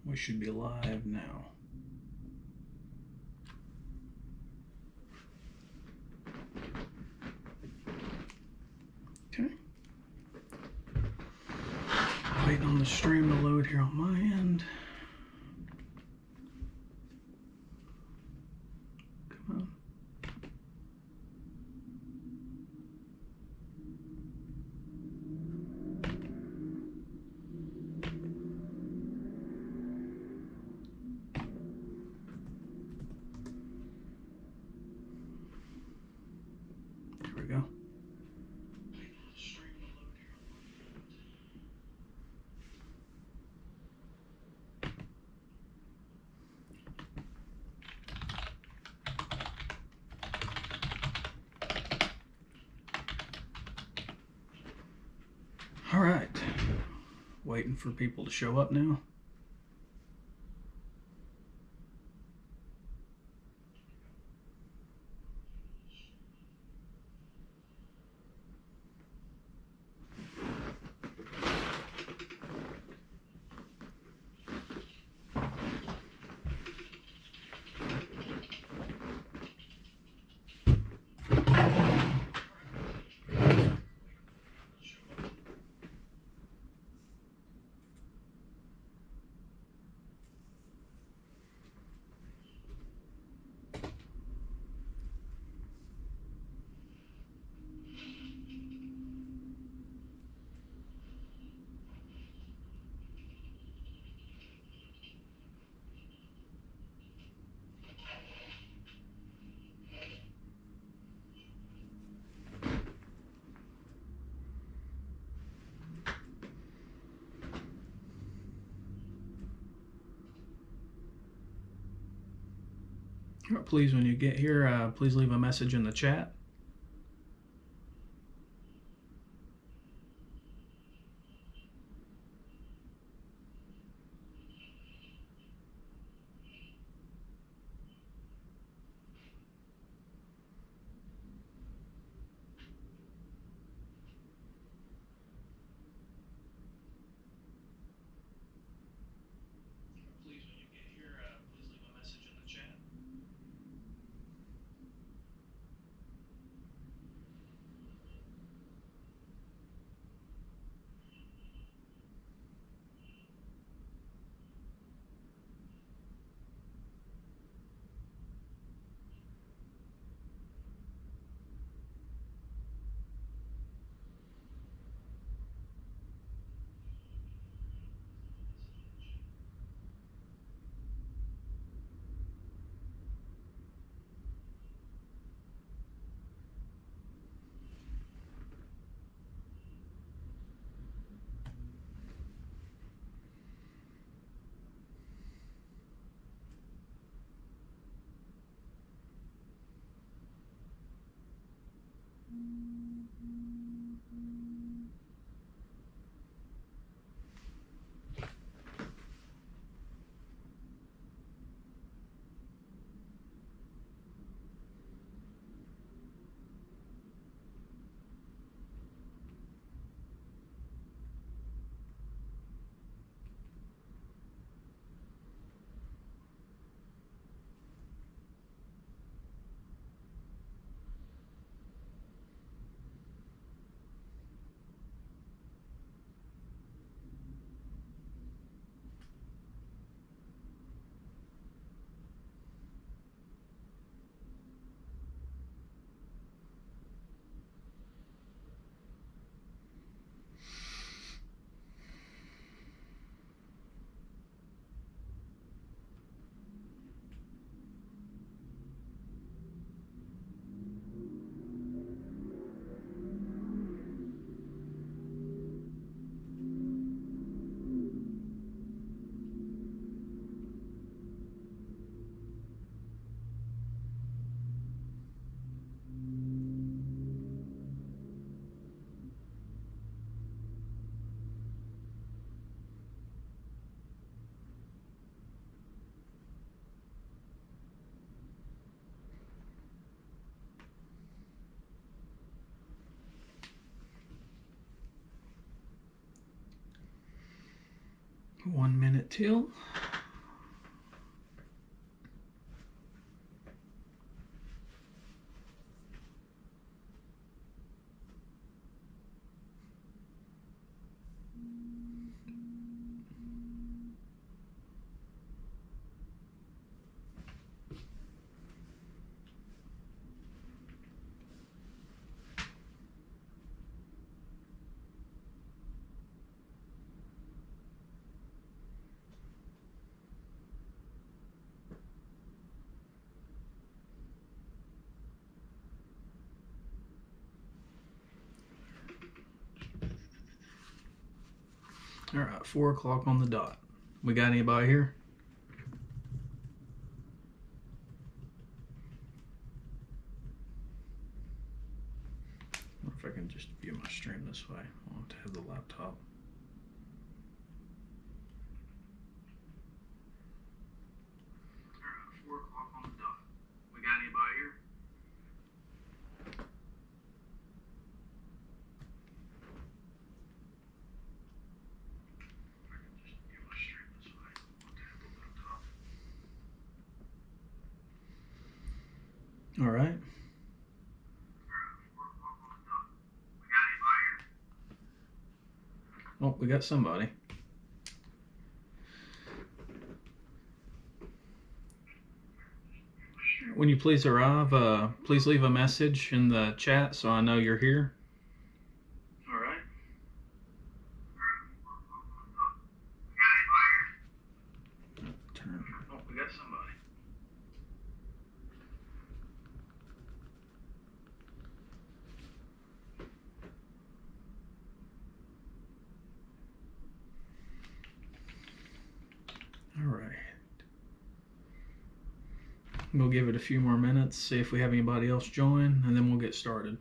We should be live now. Okay. Waiting on the stream to load here on my end. Come on. Here we go. All right, waiting for people to show up now. Please, when you get here, please leave a message in the chat. One minute till. All right, 4 o'clock on the dot. We got anybody here? I wonder if I can just view my stream this way. I'll have to have the laptop. All right, 4 o'clock on the dot. We got anybody here? I can just view my stream this way. I'll have to have the laptop. All right. Oh, we got somebody. When you please arrive, please leave a message in the chat so I know you're here. All right. Turn. Oh, we got somebody. All right. We'll give it a few more minutes, see if we have anybody else join, and then we'll get started.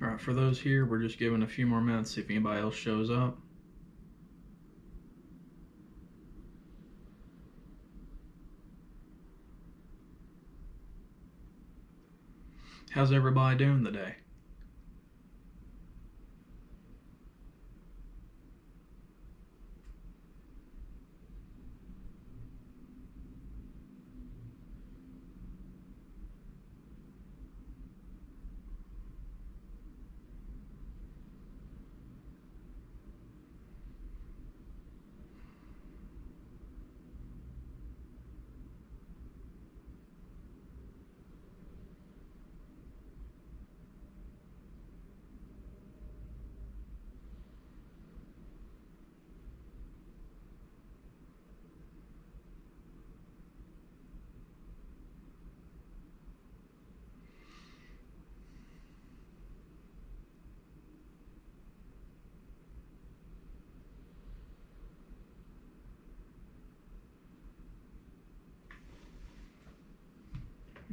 All right, for those here, we're just giving a few more minutes, see if anybody else shows up. How's everybody doing today?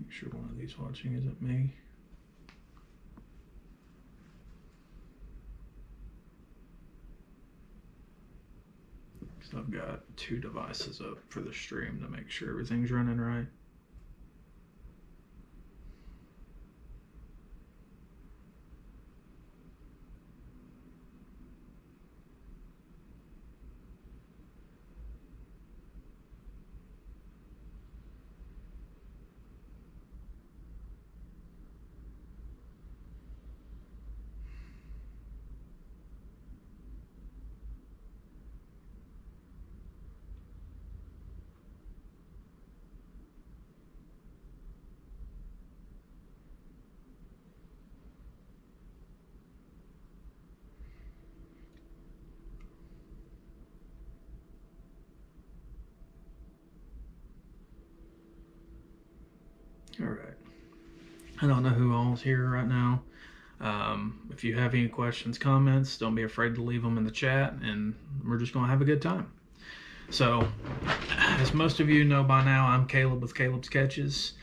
Make sure one of these watching isn't me. So I've got 2 devices up for the stream to make sure everything's running right. All right. I don't know who all's here right now. If you have any questions, comments, don't be afraid to leave them in the chat, and we're just going to have a good time. So, as most of you know by now, I'm Caleb with Caleb Sketches.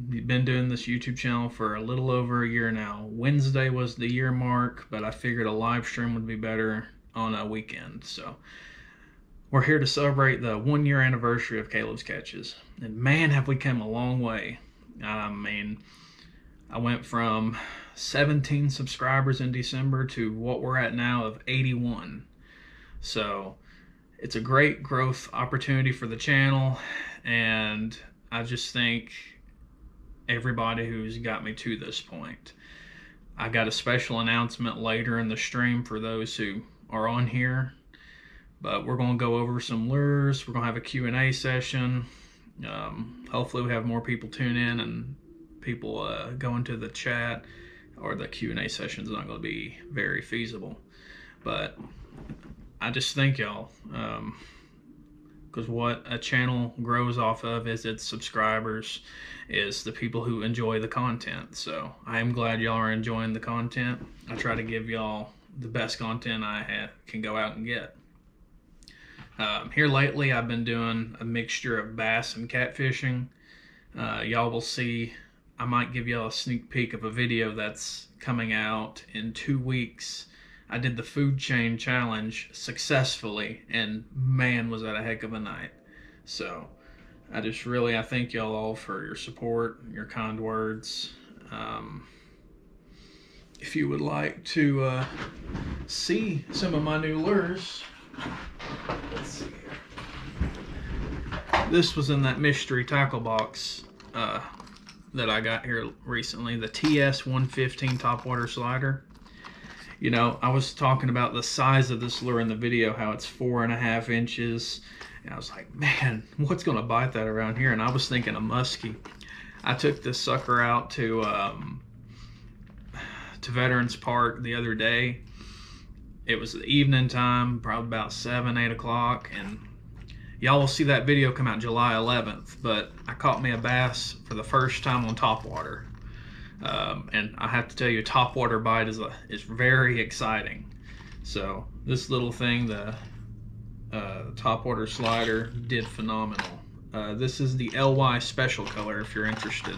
We've been doing this YouTube channel for a little over a year now. Wednesday was the year mark, but I figured a live stream would be better on a weekend. So, we're here to celebrate the 1-year anniversary of Caleb Sketches. And man, have we come a long way. I mean, I went from 17 subscribers in December to what we're at now of 81. So it's a great growth opportunity for the channel, and I just thank everybody who's got me to this point. I got a special announcement later in the stream for those who are on here, but we're going to go over some lures. We're going to have a Q&A session. Hopefully we have more people tune in and people go into the chat, or the Q&A session is not going to be very feasible. But I just thank y'all, because what a channel grows off of is its subscribers, is the people who enjoy the content. So I am glad y'all are enjoying the content. I try to give y'all the best content I can go out and get. Here lately I've been doing a mixture of bass and catfishing. Y'all will see, I might give y'all a sneak peek of a video that's coming out in 2 weeks. I did the food chain challenge successfully, and man, was that a heck of a night. So I thank y'all all for your support, your kind words. If you would like to see some of my new lures, let's see here. This was in that mystery tackle box that I got here recently, the TS-115 topwater slider. You know, I was talking about the size of this lure in the video, how it's 4.5 inches. And I was like, man, what's going to bite that around here? And I was thinking a muskie. I took this sucker out to Veterans Park the other day. It was the evening time, probably about 7, 8 o'clock. And y'all will see that video come out July 11th. But I caught me a bass for the first time on topwater. And I have to tell you, topwater bite is very exciting. So this little thing, the topwater slider, did phenomenal. This is the LY special color if you're interested,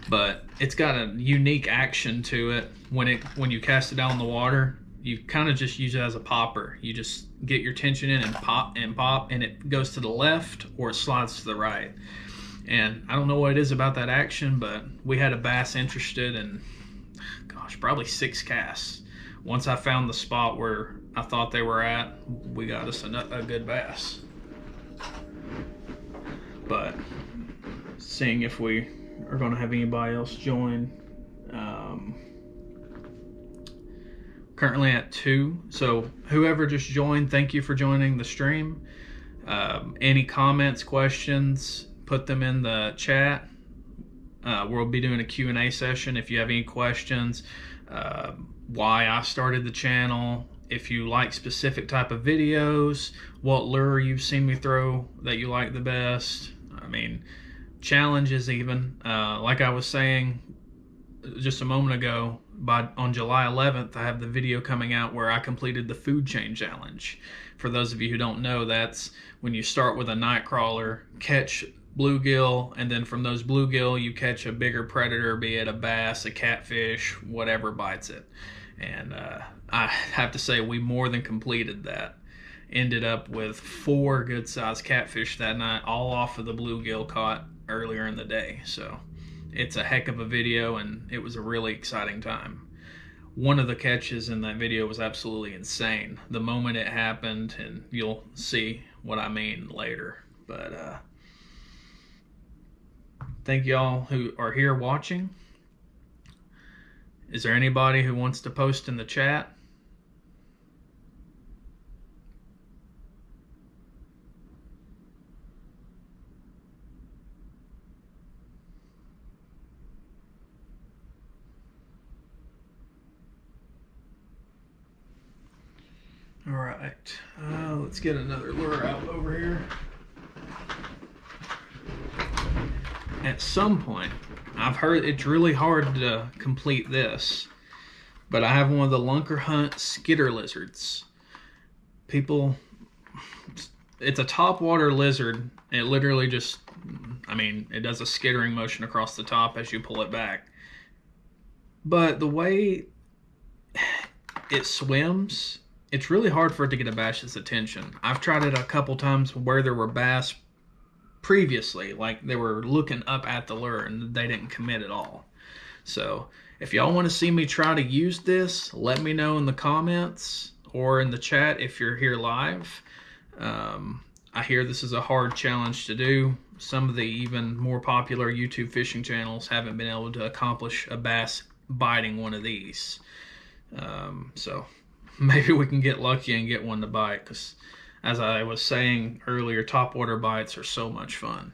but it's got a unique action to it. When you cast it out in the water, you kind of just use it as a popper. You just get your tension in and pop, and it goes to the left or it slides to the right. And I don't know what it is about that action, but we had a bass interested in, gosh, probably 6 casts. Once I found the spot where I thought they were at, we got us a good bass. But seeing if we are going to have anybody else join. Currently at 2, so whoever just joined, thank you for joining the stream. Any comments, questions, put them in the chat. We'll be doing a Q&A session. If you have any questions, why I started the channel, if you like specific type of videos, what lure you've seen me throw that you like the best. I mean, challenges even. Like I was saying just a moment ago, on July 11th, I have the video coming out where I completed the food chain challenge. For those of you who don't know, that's when you start with a night crawler, catch bluegill, and then from those bluegill you catch a bigger predator, be it a bass, a catfish, whatever bites it. And I have to say we more than completed that. Ended up with 4 good sized catfish that night, all off of the bluegill caught earlier in the day. So it's a heck of a video, and it was a really exciting time. One of the catches in that video was absolutely insane. The moment it happened, and you'll see what I mean later. But thank y'all who are here watching. Is there anybody who wants to post in the chat? All right, let's get another lure out over here. At some point, I've heard it's really hard to complete this, but I have one of the Lunker Hunt skitter lizards. People, it's a topwater lizard. It literally just, I mean, it does a skittering motion across the top as you pull it back. But the way it swims, it's really hard for it to get a bass's attention. I've tried it a couple times where there were bass previously, like they were looking up at the lure and they didn't commit at all. So if y'all want to see me try to use this, let me know in the comments or in the chat if you're here live. I hear this is a hard challenge to do. Some of the even more popular YouTube fishing channels haven't been able to accomplish a bass biting one of these. So maybe we can get lucky and get one to bite, because as I was saying earlier, topwater bites are so much fun.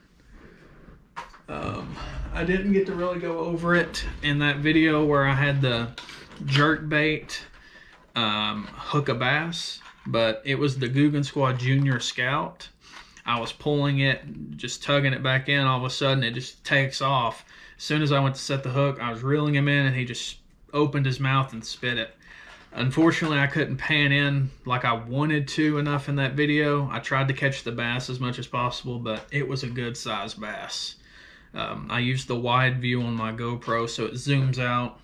I didn't get to really go over it in that video where I had the jerk bait hook a bass, but it was the Guggen Squad Junior Scout. I was pulling it, just tugging it back in. All of a sudden, it just takes off. As soon as I went to set the hook, I was reeling him in, and he just opened his mouth and spit it. Unfortunately, I couldn't pan in like I wanted to enough in that video. I tried to catch the bass as much as possible, but it was a good sized bass. I used the wide view on my GoPro, so it zooms out.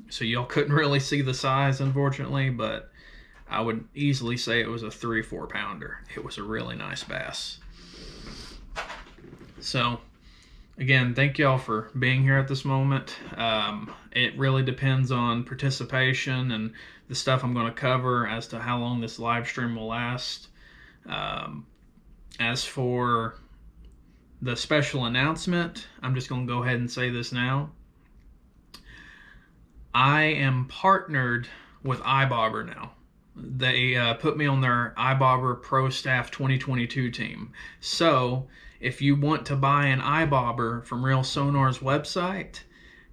So y'all couldn't really see the size, unfortunately, but I would easily say it was a 3-4 pounder. It was a really nice bass. So again, thank y'all for being here at this moment. It really depends on participation and the stuff I'm going to cover as to how long this live stream will last. As for the special announcement, I'm just going to go ahead and say this now. I am partnered with iBobber now. They put me on their iBobber Pro Staff 2022 team. So if you want to buy an iBobber from Real Sonar's website,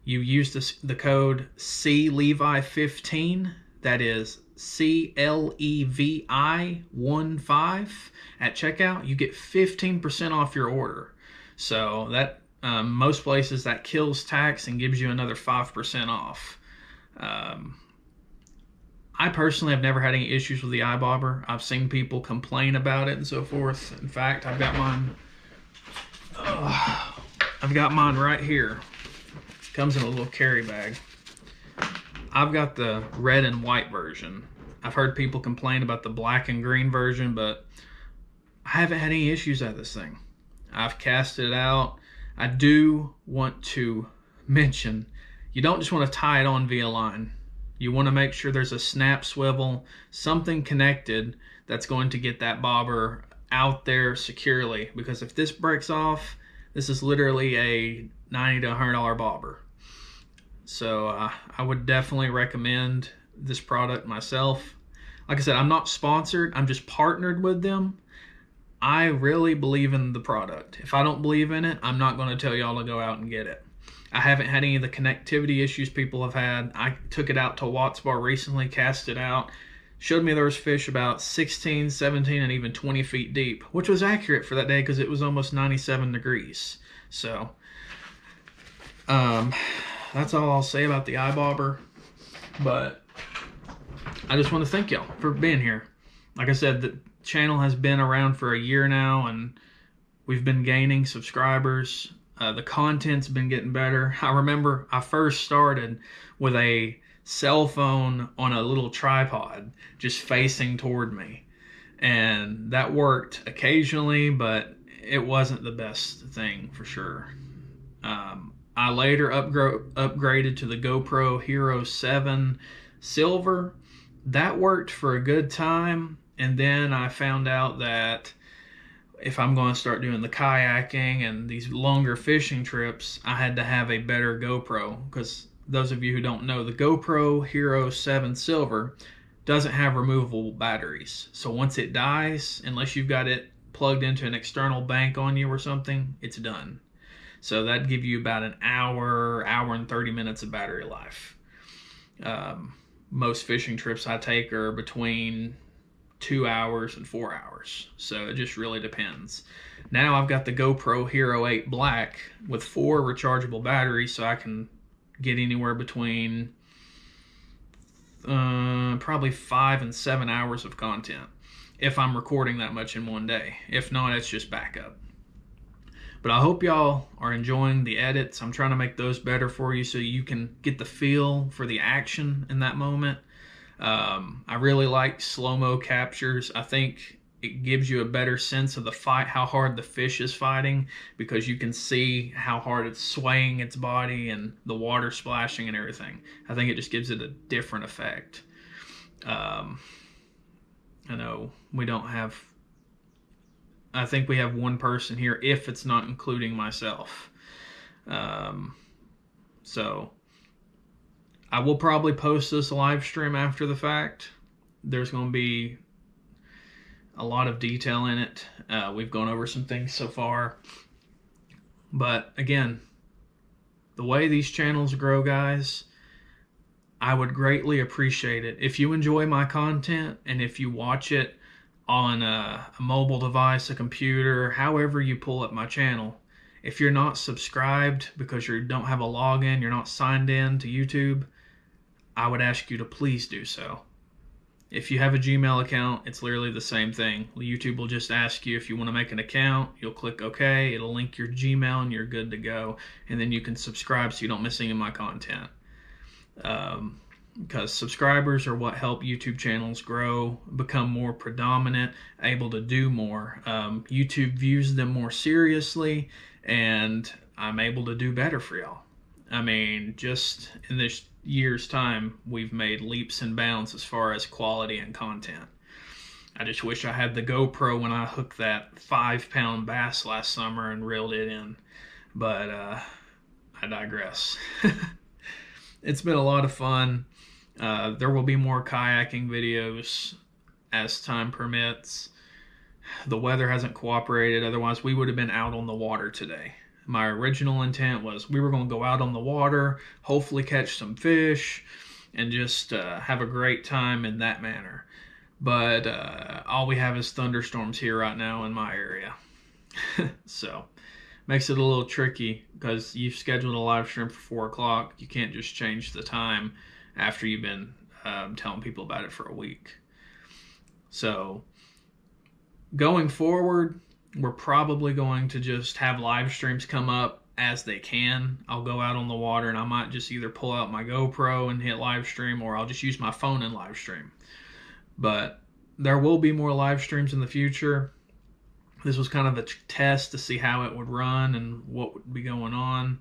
you use the code CLEVI15. That is CLEVI15 at checkout. You get 15% off your order. So that most places that kills tax and gives you another 5% off. I personally have never had any issues with the iBobber. I've seen people complain about it and so forth. In fact, I've got mine. I've got mine right here. It comes in a little carry bag. I've got the red and white version. I've heard people complain about the black and green version, but I haven't had any issues with this thing. I've casted it out. I do want to mention, you don't just want to tie it on via line. You want to make sure there's a snap swivel, something connected that's going to get that bobber out there securely. Because if this breaks off, this is literally a $90 to $100 bobber. So I would definitely recommend this product myself. Like I said, I'm not sponsored. I'm just partnered with them. I really believe in the product. If I don't believe in it, I'm not going to tell y'all to go out and get it. I haven't had any of the connectivity issues people have had. I took it out to Watts Bar recently, cast it out. Showed me there was fish about 16, 17, and even 20 feet deep, which was accurate for that day because it was almost 97 degrees. So, that's all I'll say about the iBobber. But I just want to thank y'all for being here. Like I said, the channel has been around for a year now, and we've been gaining subscribers. The content's been getting better. I remember I first started with a cell phone on a little tripod just facing toward me, and that worked occasionally, but it wasn't the best thing for sure. I later upgraded to the GoPro Hero 7 Silver. That worked for a good time, and then I found out that if I'm going to start doing the kayaking and these longer fishing trips, I had to have a better GoPro, because those of you who don't know, the GoPro Hero 7 Silver doesn't have removable batteries. So once it dies, unless you've got it plugged into an external bank on you or something, it's done. So that'd give you about an hour and 30 minutes of battery life. Most fishing trips I take are between 2 hours and 4 hours. So it just really depends. Now I've got the GoPro Hero 8 Black with 4 rechargeable batteries, so I can get anywhere between probably 5 and 7 hours of content if I'm recording that much in one day. If not, it's just backup. But I hope y'all are enjoying the edits. I'm trying to make those better for you so you can get the feel for the action in that moment. I really like slow-mo captures. I think it gives you a better sense of the fight, how hard the fish is fighting, because you can see how hard it's swaying its body and the water splashing and everything. I think it just gives it a different effect. I know we don't have, I think we have one person here, if it's not including myself. So I will probably post this live stream after the fact. There's going to be a lot of detail in it. We've gone over some things so far. But again, the way these channels grow, guys, I would greatly appreciate it if you enjoy my content, and if you watch it on a mobile device, a computer, however you pull up my channel. If you're not subscribed because you don't have a login, you're not signed in to YouTube, I would ask you to please do so. If you have a Gmail account, it's literally the same thing. YouTube will just ask you if you want to make an account. You'll click OK. It'll link your Gmail and you're good to go. And then you can subscribe so you don't miss any of my content. Because subscribers are what help YouTube channels grow, become more predominant, able to do more. YouTube views them more seriously, and I'm able to do better for y'all. I mean, just in this year's time, we've made leaps and bounds as far as quality and content. I just wish I had the GoPro when I hooked that 5-pound bass last summer and reeled it in. But I digress. It's been a lot of fun. There will be more kayaking videos as time permits. The weather hasn't cooperated, otherwise we would have been out on the water today. My original intent was we were going to go out on the water, hopefully catch some fish, and just have a great time in that manner. But all we have is thunderstorms here right now in my area. So, makes it a little tricky because you've scheduled a live stream for 4 o'clock. You can't just change the time after you've been telling people about it for a week. So, going forward, we're probably going to just have live streams come up as they can. I'll go out on the water and I might just either pull out my GoPro and hit live stream, or I'll just use my phone and live stream. But there will be more live streams in the future. This was kind of a test to see how it would run and what would be going on.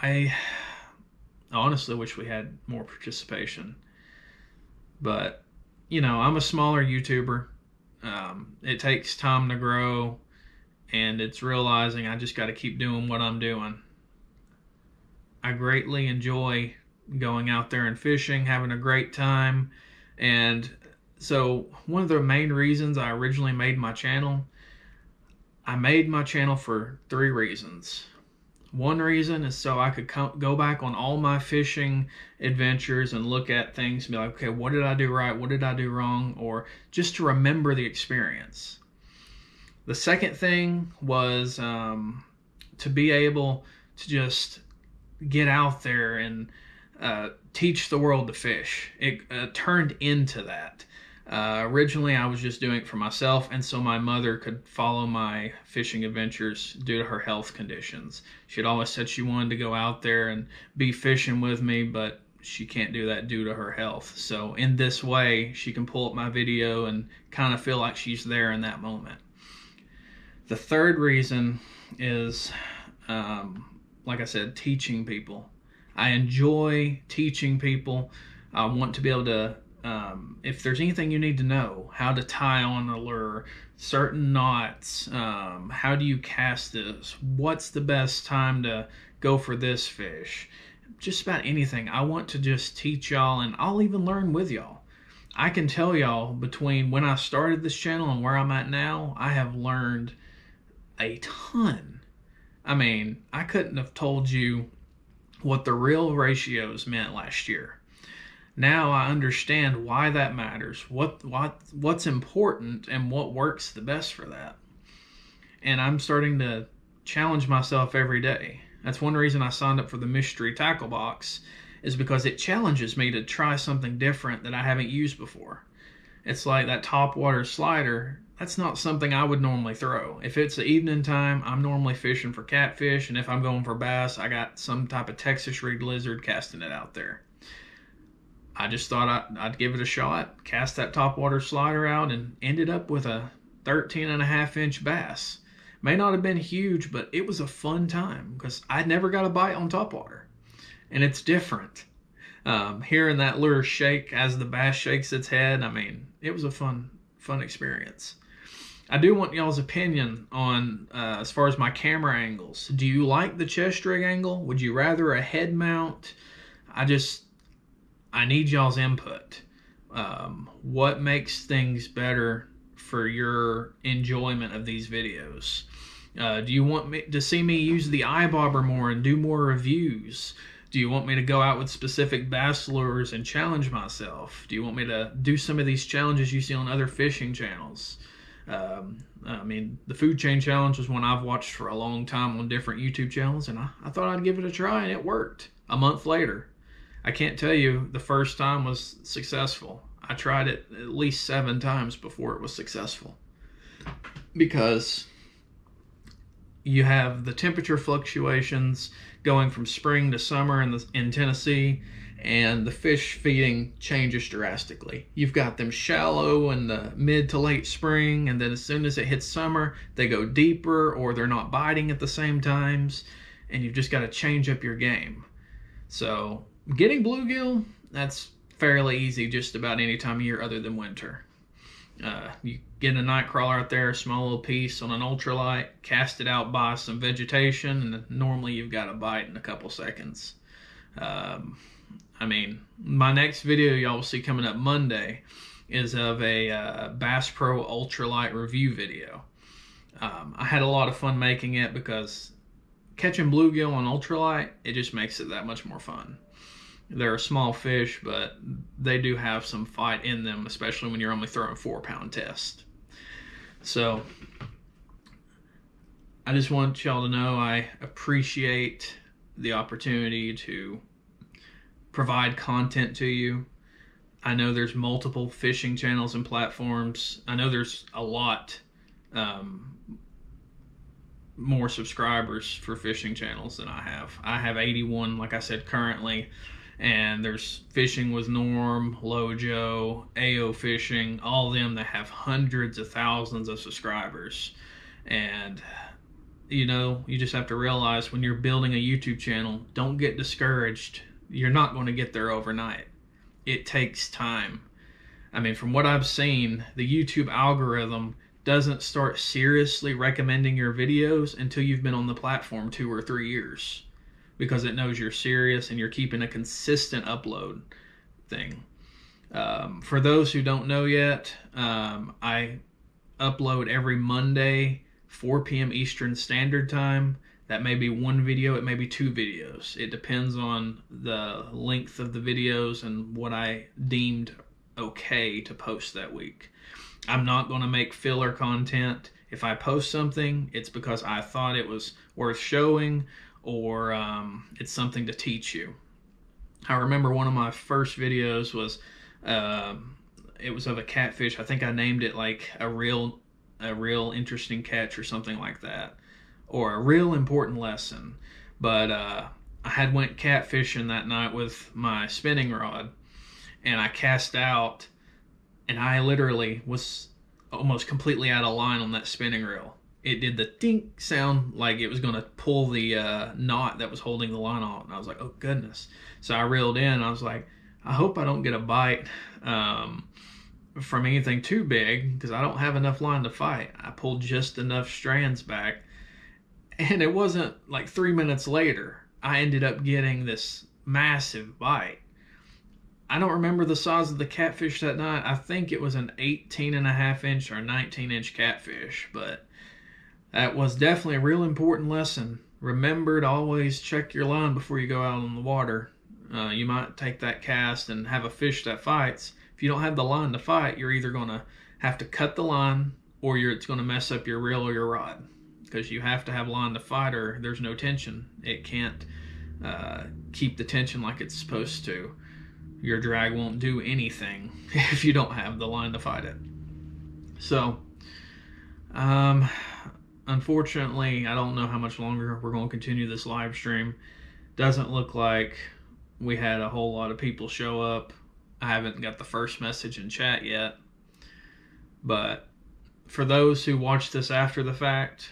I honestly wish we had more participation. But, you know, I'm a smaller YouTuber. It takes time to grow, and it's realizing I just got to keep doing what I'm doing. I greatly enjoy going out there and fishing, having a great time. And so one of the main reasons I originally made my channel, I made my channel for 3 reasons. One reason is so I could go back on all my fishing adventures and look at things and be like, okay, what did I do right? What did I do wrong? Or just to remember the experience. The second thing was to be able to just get out there and teach the world to fish. It turned into that. Originally, I was just doing it for myself, and so my mother could follow my fishing adventures due to her health conditions. She had always said she wanted to go out there and be fishing with me, but she can't do that due to her health. So in this way, she can pull up my video and kind of feel like she's there in that moment. The third reason is, like I said, teaching people. I enjoy teaching people. I want to be able to, if there's anything you need to know, how to tie on a lure, certain knots, how do you cast this, what's the best time to go for this fish, just about anything. I want to just teach y'all, and I'll even learn with y'all. I can tell y'all, between when I started this channel and where I'm at now, I have learned a ton. I mean, I couldn't have told you what the real ratios meant last year. Now I understand why that matters, what's important, and what works the best for that. And I'm starting to challenge myself every day. That's one reason I signed up for the mystery tackle box, is because it challenges me to try something different that I haven't used before. It's like that topwater slider. That's not something I would normally throw. If it's the evening time, I'm normally fishing for catfish, and if I'm going for bass, I got some type of Texas rigged lizard casting it out there. I just thought I'd give it a shot, cast that topwater slider out, and ended up with a 13.5-inch bass. May not have been huge, but it was a fun time because I never got a bite on topwater. And it's different. Hearing that lure shake as the bass shakes its head, I mean, it was a fun experience. I do want y'all's opinion on as far as my camera angles. Do you like the chest rig angle? Would you rather a head mount? I need y'all's input. What makes things better for your enjoyment of these videos? Do you want me to see me use the iBobber more and do more reviews? Do you want me to go out with specific bass lures and challenge myself? Do you want me to do some of these challenges you see on other fishing channels? I mean, the food chain challenge was one I've watched for a long time on different YouTube channels, and I thought I'd give it a try, and it worked. A month later, I can't tell you the first time was successful. I tried it at least 7 times before it was successful, because you have the temperature fluctuations going from spring to summer in Tennessee, and the fish feeding changes drastically. You've got them shallow in the mid to late spring, and then as soon as it hits summer, they go deeper or they're not biting at the same times, and you've just got to change up your game. So getting bluegill, that's fairly easy just about any time of year other than winter. You get a night crawler out there, a small little piece on an ultralight, cast it out by some vegetation, and normally you've got a bite in a couple seconds. I mean, my next video y'all will see coming up Monday is of a Bass Pro ultralight review video. I had a lot of fun making it because catching bluegill on ultralight, it just makes it that much more fun. They're a small fish, but they do have some fight in them, especially when you're only throwing 4-pound test. So I just want y'all to know I appreciate the opportunity to provide content to you. I know there's multiple fishing channels and platforms. I know there's a lot more subscribers for fishing channels than I have. I have 81, like I said, currently. And there's Fishing with Norm, Lojo, AO Fishing, all of them that have hundreds of thousands of subscribers. And, you know, you just have to realize when you're building a YouTube channel, don't get discouraged. You're not going to get there overnight. It takes time. I mean, from what I've seen, the YouTube algorithm doesn't start seriously recommending your videos until you've been on the platform 2 or 3 years, because it knows you're serious and you're keeping a consistent upload thing. For those who don't know yet, I upload every Monday, 4 p.m. Eastern Standard Time. That may be 1 video, it may be 2 videos. It depends on the length of the videos and what I deemed okay to post that week. I'm not going to make filler content. If I post something, it's because I thought it was worth showing, or it's something to teach you. I remember one of my first videos was, it was of a catfish. I think I named it like a real interesting catch or something like that, or a real important lesson. But I had went catfishing that night with my spinning rod, and I cast out, and I literally was almost completely out of line on that spinning reel. It did the dink sound like it was going to pull the knot that was holding the line on. And I was like, oh goodness. So I reeled in. I was like, I hope I don't get a bite from anything too big, because I don't have enough line to fight. I pulled just enough strands back, and it wasn't like 3 minutes later, I ended up getting this massive bite. I don't remember the size of the catfish that night. I think it was an 18.5-inch or 19-inch catfish, but that was definitely a real important lesson. Remember to always check your line before you go out on the water. You might take that cast and have a fish that fights. If you don't have the line to fight, you're either going to have to cut the line, or it's going to mess up your reel or your rod, because you have to have line to fight or there's no tension. It can't keep the tension like it's supposed to. Your drag won't do anything if you don't have the line to fight it. So, unfortunately, I don't know how much longer we're going to continue this live stream. Doesn't look like we had a whole lot of people show up. I haven't got the first message in chat yet. But for those who watch this after the fact,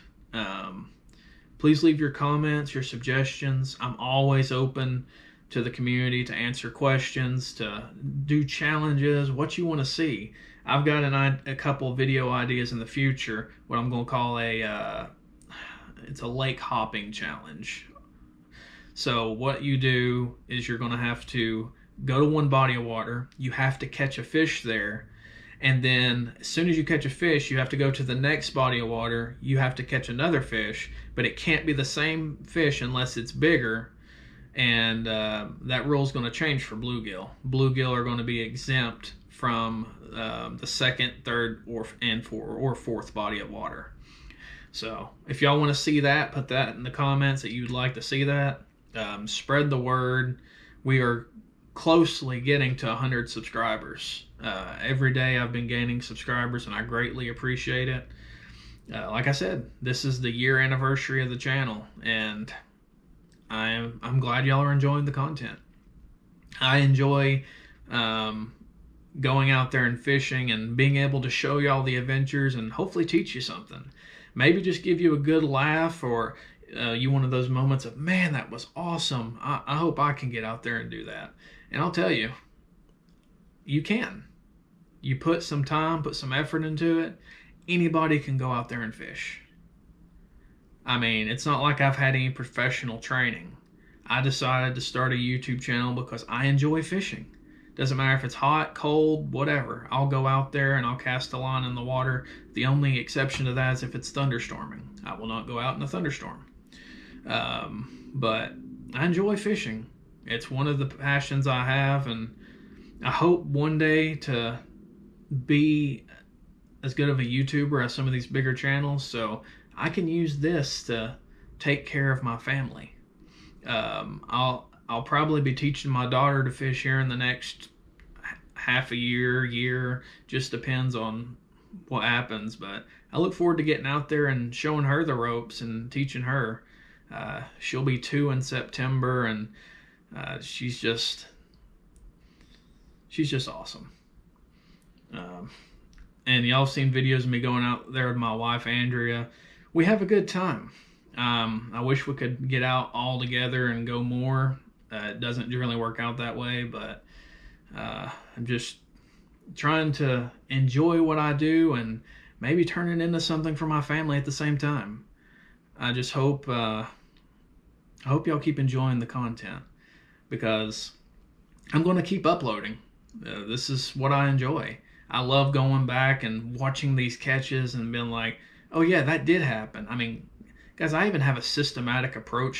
please leave your comments, your suggestions. I'm always open to the community to answer questions, to do challenges, what you want to see. I've got a couple of video ideas in the future, what I'm going to call it's a lake hopping challenge. So what you do is you're going to have to go to one body of water. You have to catch a fish there. And then as soon as you catch a fish, you have to go to the next body of water. You have to catch another fish, but it can't be the same fish unless it's bigger. And that rule is going to change for bluegill. Bluegill are going to be exempt from the second, third, or fourth body of water. So if y'all want to see that, put that in the comments that you'd like to see that. Spread the word. We are closely getting to 100 subscribers. Every day I've been gaining subscribers, and I greatly appreciate it. Like I said, this is the year anniversary of the channel, and I'm glad y'all are enjoying the content. I enjoy going out there and fishing and being able to show y'all the adventures and hopefully teach you something. Maybe just give you a good laugh, or you one of those moments of, man, that was awesome. I hope I can get out there and do that. And I'll tell you, you can. You put some time, put some effort into it, anybody can go out there and fish. I mean, it's not like I've had any professional training. I decided to start a YouTube channel because I enjoy fishing. Doesn't matter if it's hot, cold, whatever. I'll go out there and I'll cast a line in the water. The only exception to that is if it's thunderstorming. I will not go out in a thunderstorm. But I enjoy fishing. It's one of the passions I have, and I hope one day to be as good of a YouTuber as some of these bigger channels, so I can use this to take care of my family. I'll probably be teaching my daughter to fish here in the next half a year, just depends on what happens, but I look forward to getting out there and showing her the ropes and teaching her. She'll be 2 in September, and she's just awesome. And y'all seen videos of me going out there with my wife Andrea. We have a good time. I wish we could get out all together and go more. It doesn't really work out that way, but I'm just trying to enjoy what I do and maybe turn it into something for my family at the same time. I just hope y'all keep enjoying the content, because I'm going to keep uploading. This is what I enjoy. I love going back and watching these catches and being like, oh yeah, that did happen. I mean, guys, I even have a systematic approach